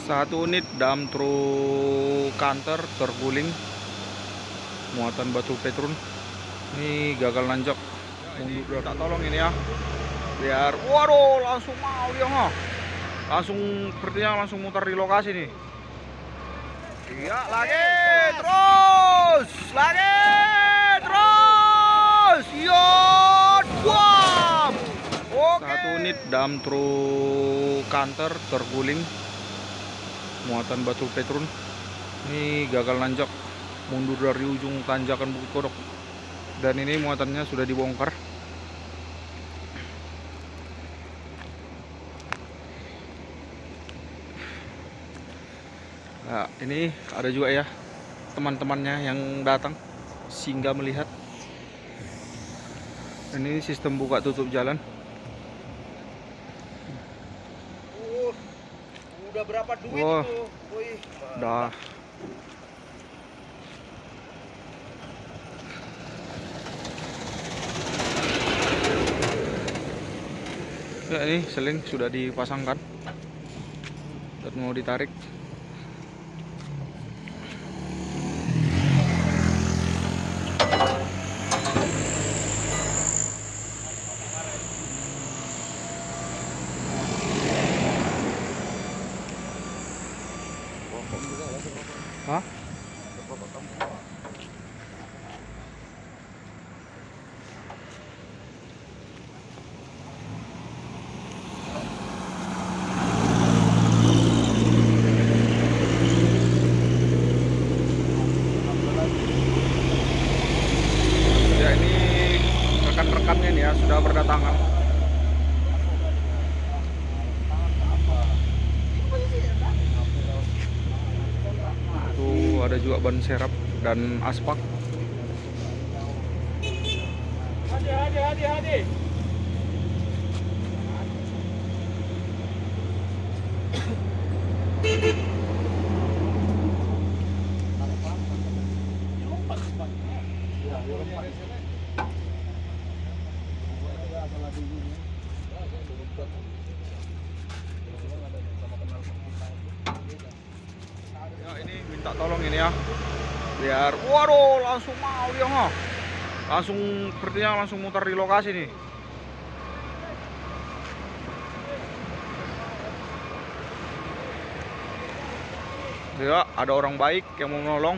Satu unit dump truk kantor terguling muatan batu petrun. Ini gagal nanjak. Mundur tak tolong ini ya. Biar waduh langsung mau dia mah. Langsung sepertinya langsung muter di lokasi nih. Iya lagi terus. Yot wam. Oke. Satu unit dump truk kantor terguling muatan batu petrun. Ini gagal nanjak, mundur dari ujung tanjakan Bukit Kodok, dan ini muatannya sudah dibongkar. Nah, ini ada juga ya teman-temannya yang datang singgah melihat. Ini sistem buka tutup jalan. Udah berapa duit itu? Wih, dah. Ya, ini seling sudah dipasangkan dan mau ditarik. Hah? Ya, ini rekan-rekannya nih ya sudah berdatangan. Tuh ada juga ban serap dan aspak. Hadi. Ya, ini minta tolong ini ya. Biar waduh langsung mau dia mah. Langsung sepertinya langsung muter di lokasi nih. Ya, ada orang baik yang mau menolong.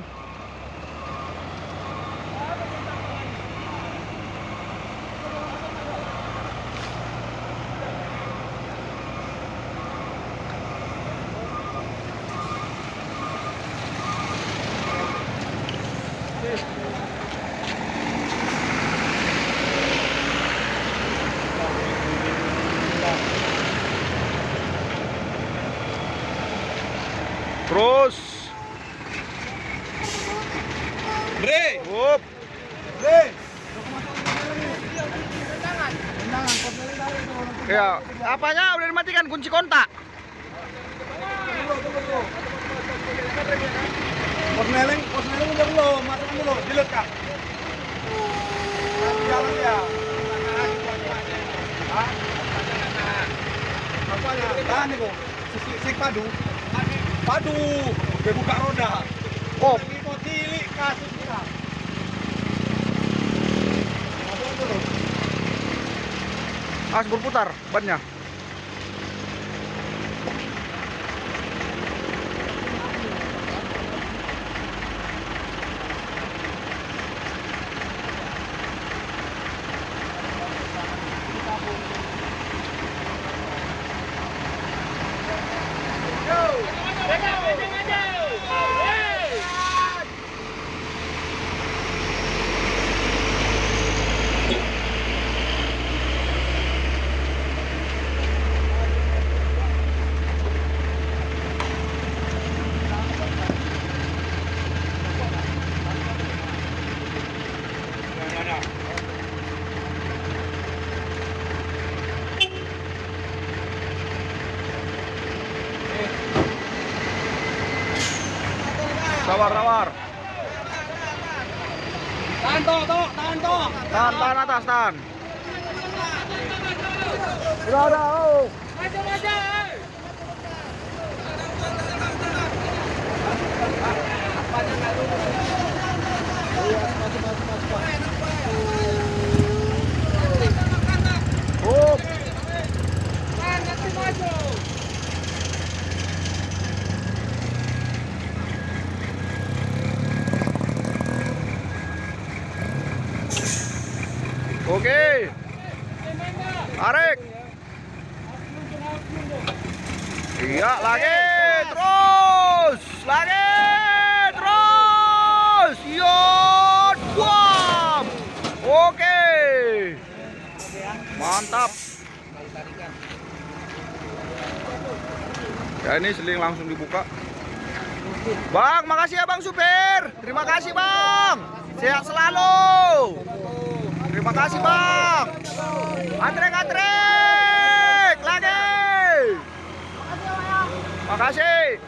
Terus Bre, up. Ya, apanya udah dimatikan kunci kontak? Posneleng udah belum, masukin dulu, dilet kak. Jalan ya. Hah? Apanya? Tahan nih kok. Sik padu. Udah buka roda. Oh, Ini mau cilik kasus kita. berputar bannya. Sabar. Tahan toh. Tahan atas, tahan. Udah. Maju. lagi, terus, lagi, terus, yot, buam, oke, mantap. Ya ini seling langsung dibuka. Bang, makasih ya Bang supir. Terima kasih Bang. Sehat selalu. Terima kasih Bang. Antrek lagi. Makasih.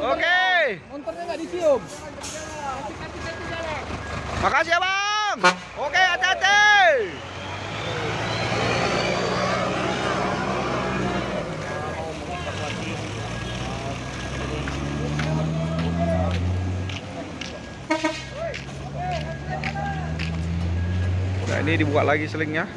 Oke. Motornya nggak dicium. Makasih ya Bang. Oke, hati-hati. Nah ini dibuka lagi selingnya.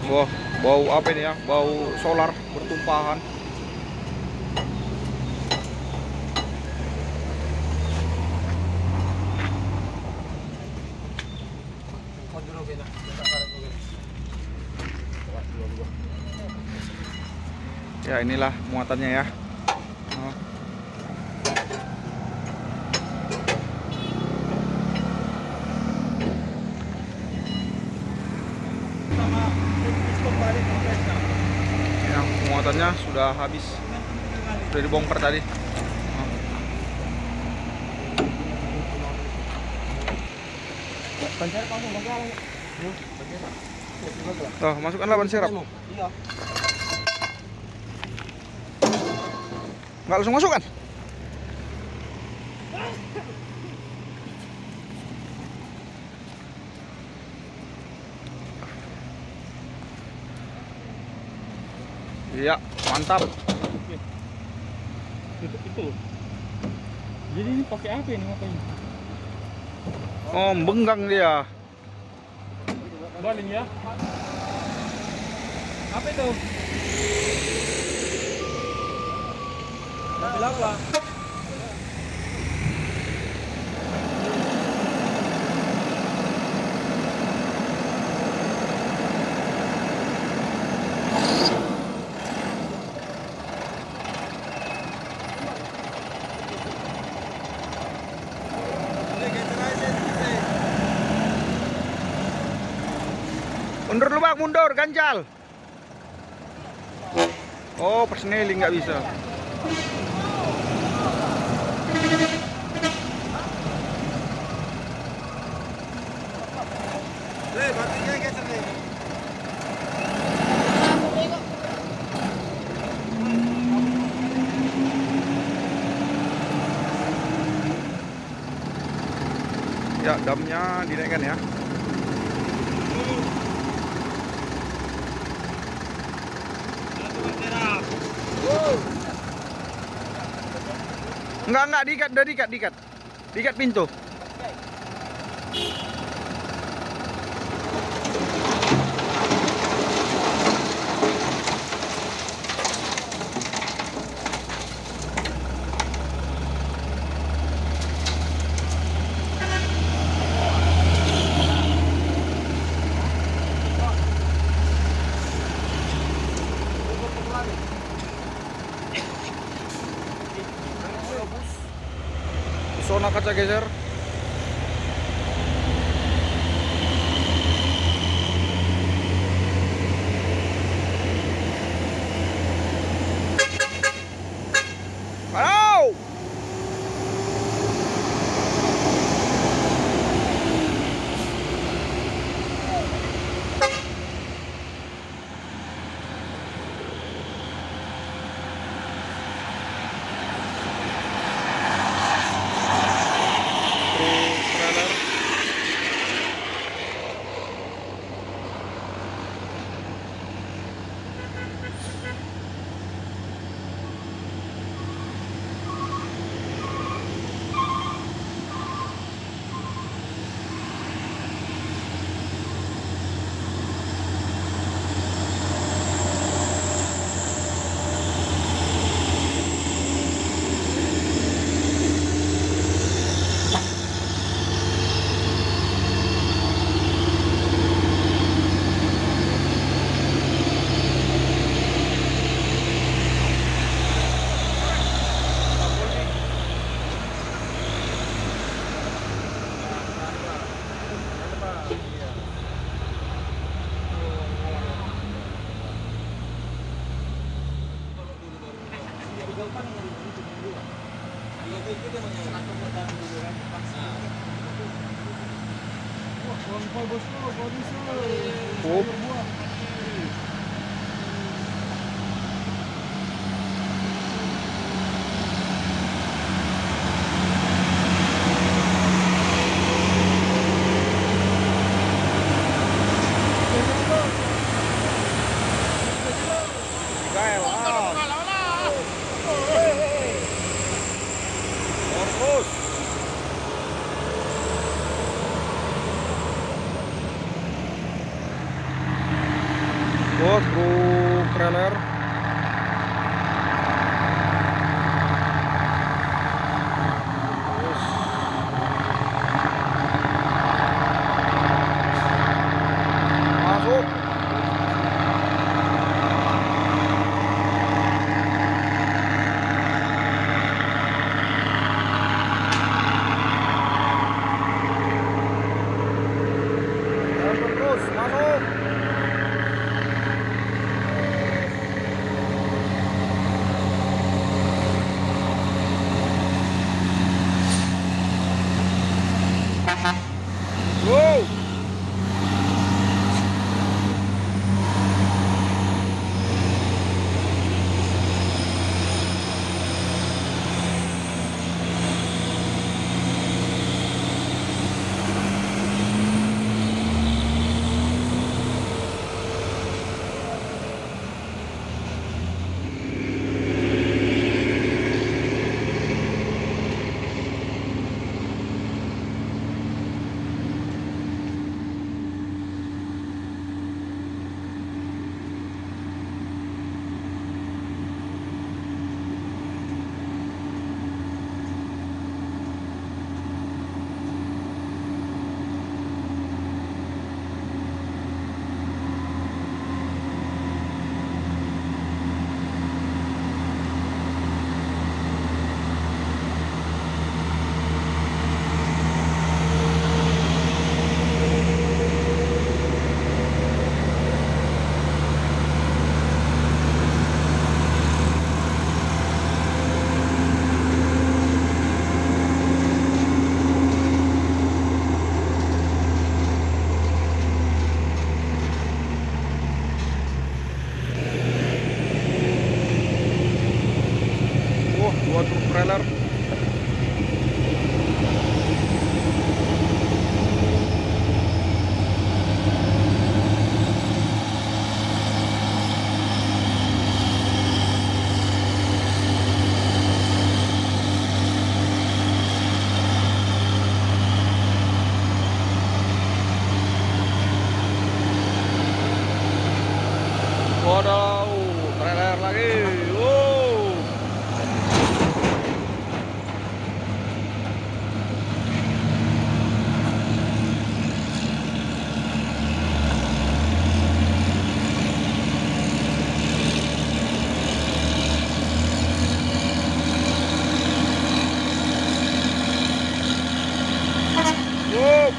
Wah, bau apa ini ya? Bau solar bertumpahan. Ya inilah muatannya ya. Oh. Ya, muatannya sudah habis, sudah dibongkar tadi. Tuh, masukkanlah ban serep. Nggak langsung masuk kan? Iya, mantap. Itu. Jadi ini pakai apa ini makanya? Oh, benggang dia. Baling ya. Apa itu? Ambil apa? Mundur lu Bang, mundur, ganjal. Oh, persneling nggak bisa. Baterainya geser nih. Ya, damnya dinaikkan ya. Enggak, diikat, udah diikat. Diikat pintu. Zona kaca geser. Halo. Konvoy bosku, produser. Oh. Buah. Gael, terus. Oh, truk trailer. Terus. Masuk. Terus masuk. Wow. Wah, dua truk trailer. Waduh, trailer lagi. Wow. Wow.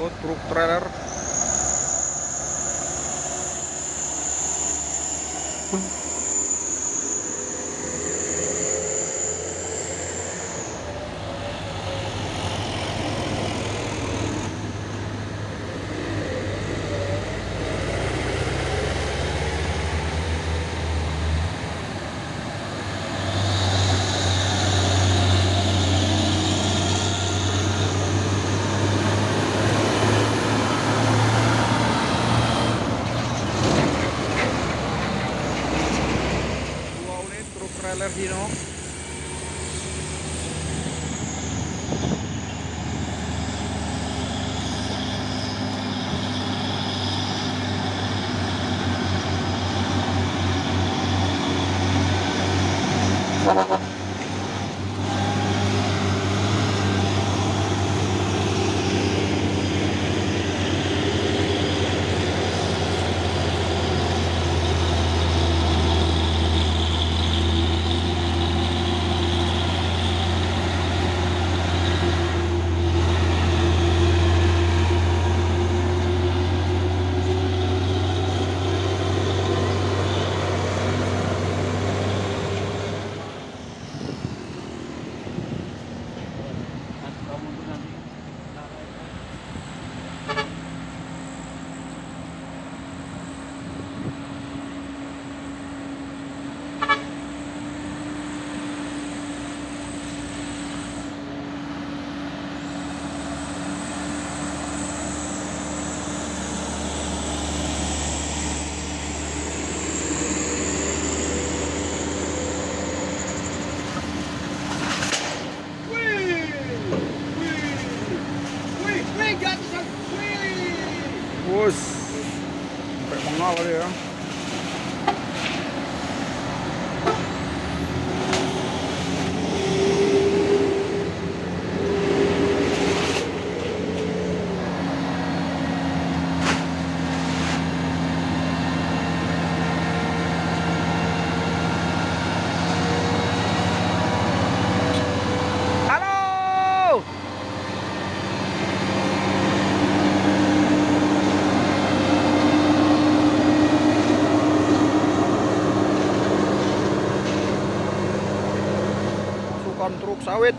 Oh, truk trailer. Dua unit truk trailer Hino. ikan truk sawit.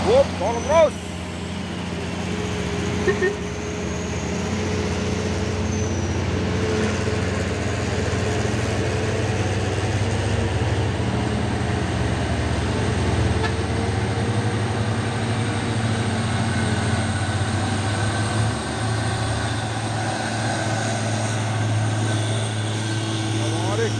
Wup, tolong terus. Tolong adik.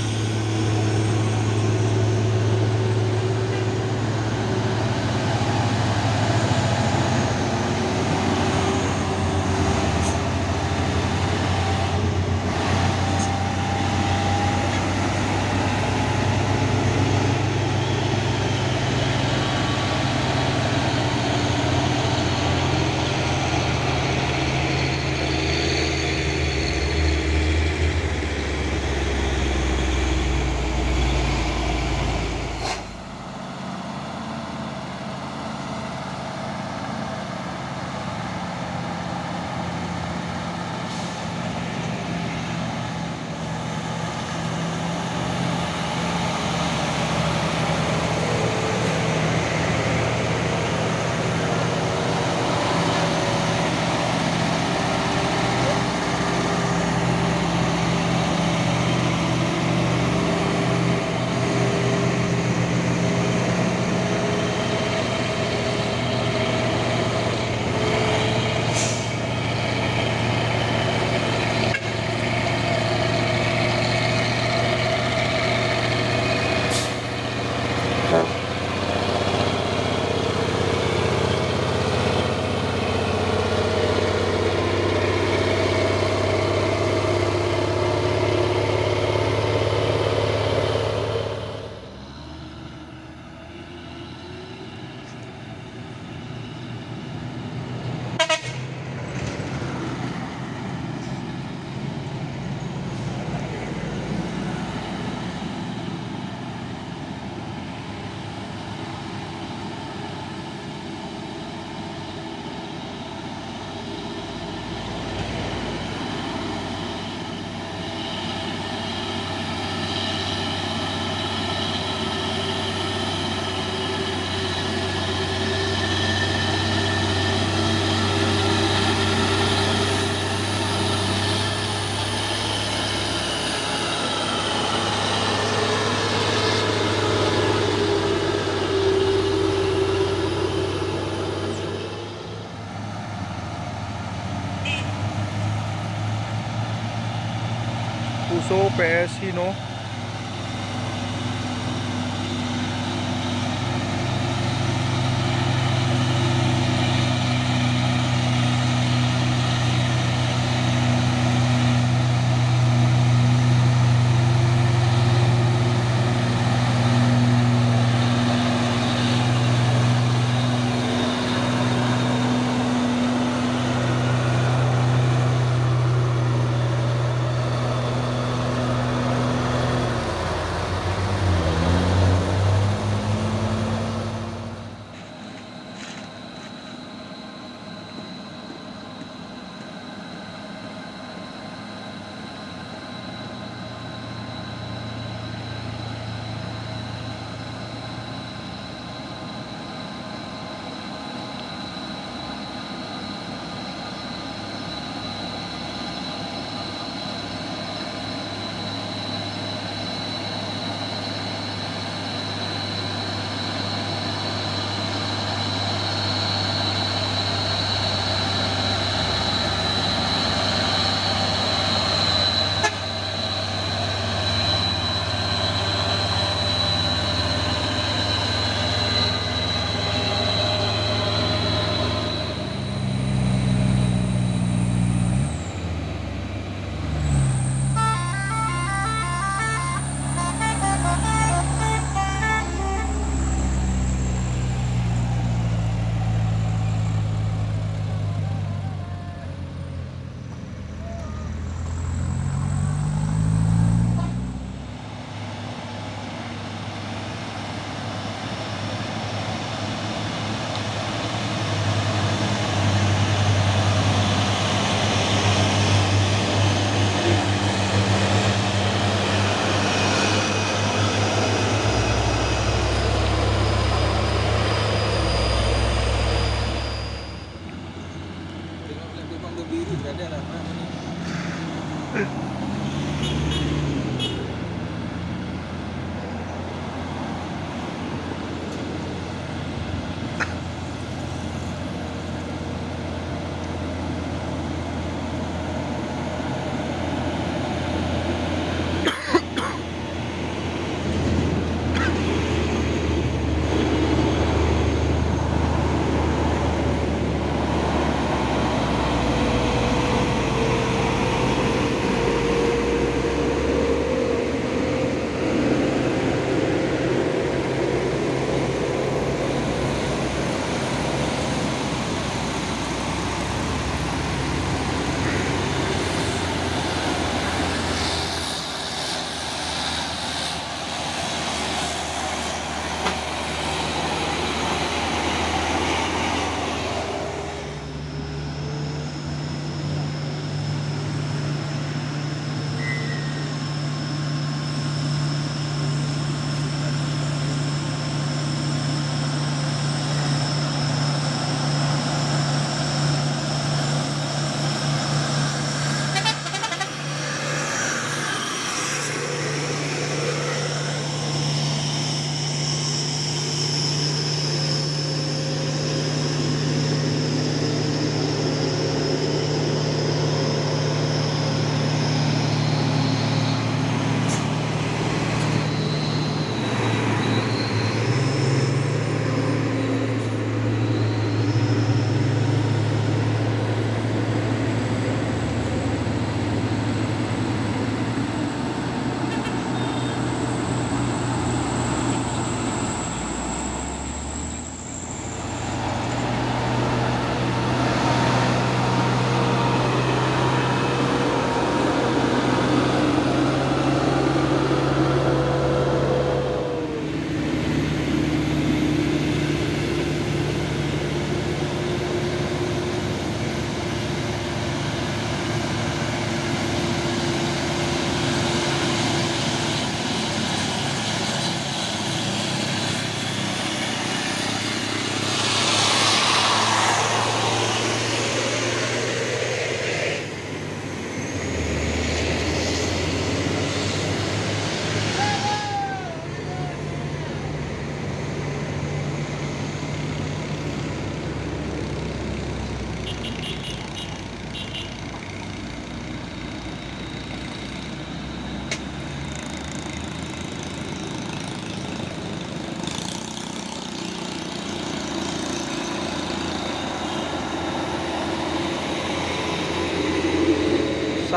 Puso PS Hino.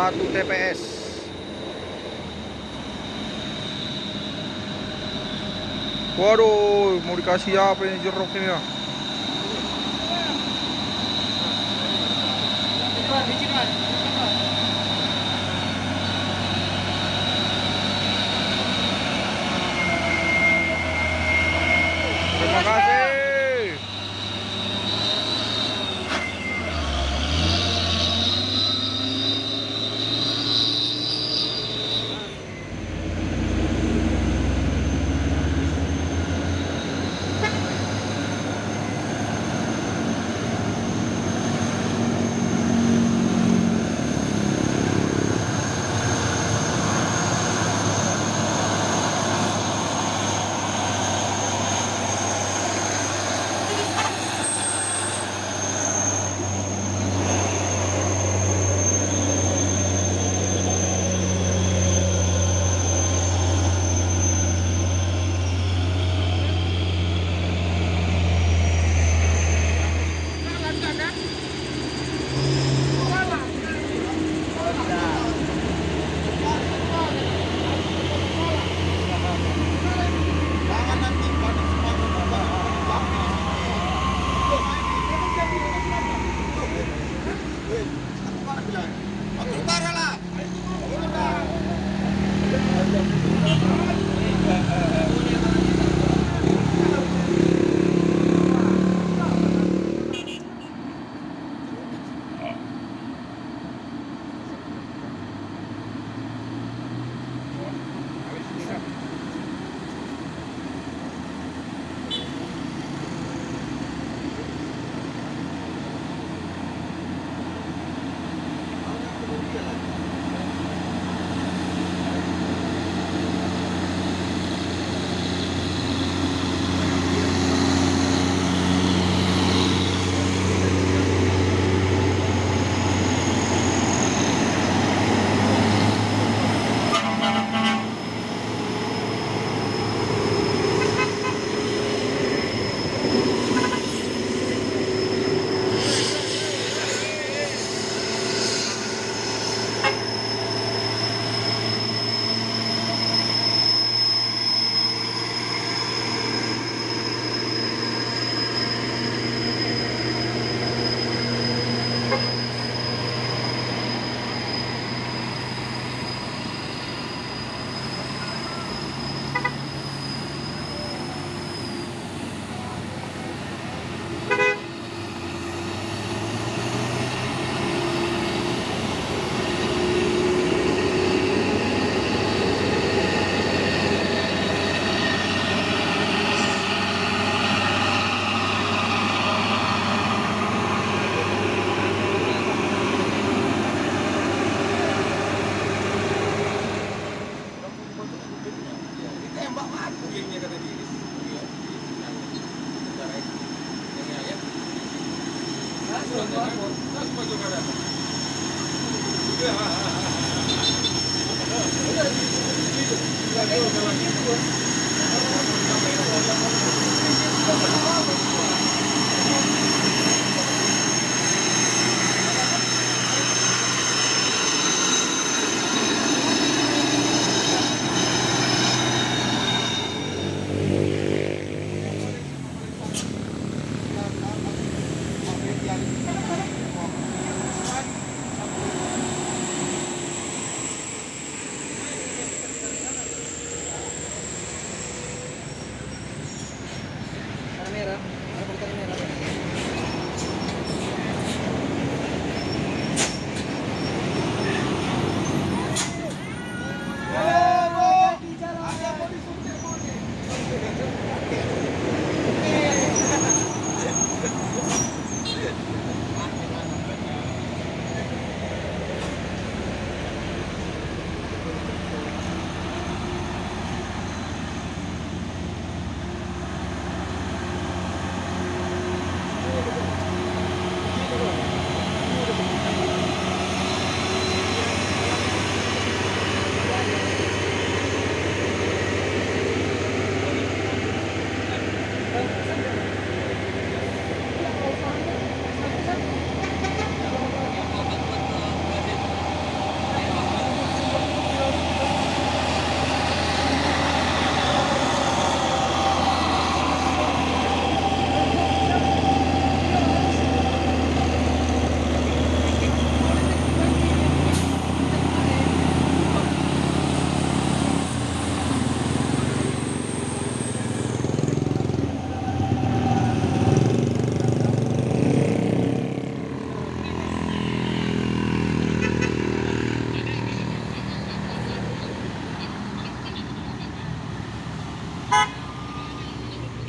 Batu TPS. Waduh, mau dikasih apa ini jeruk ini ya? Terima kasih.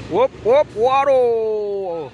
Wup, wup, waduh.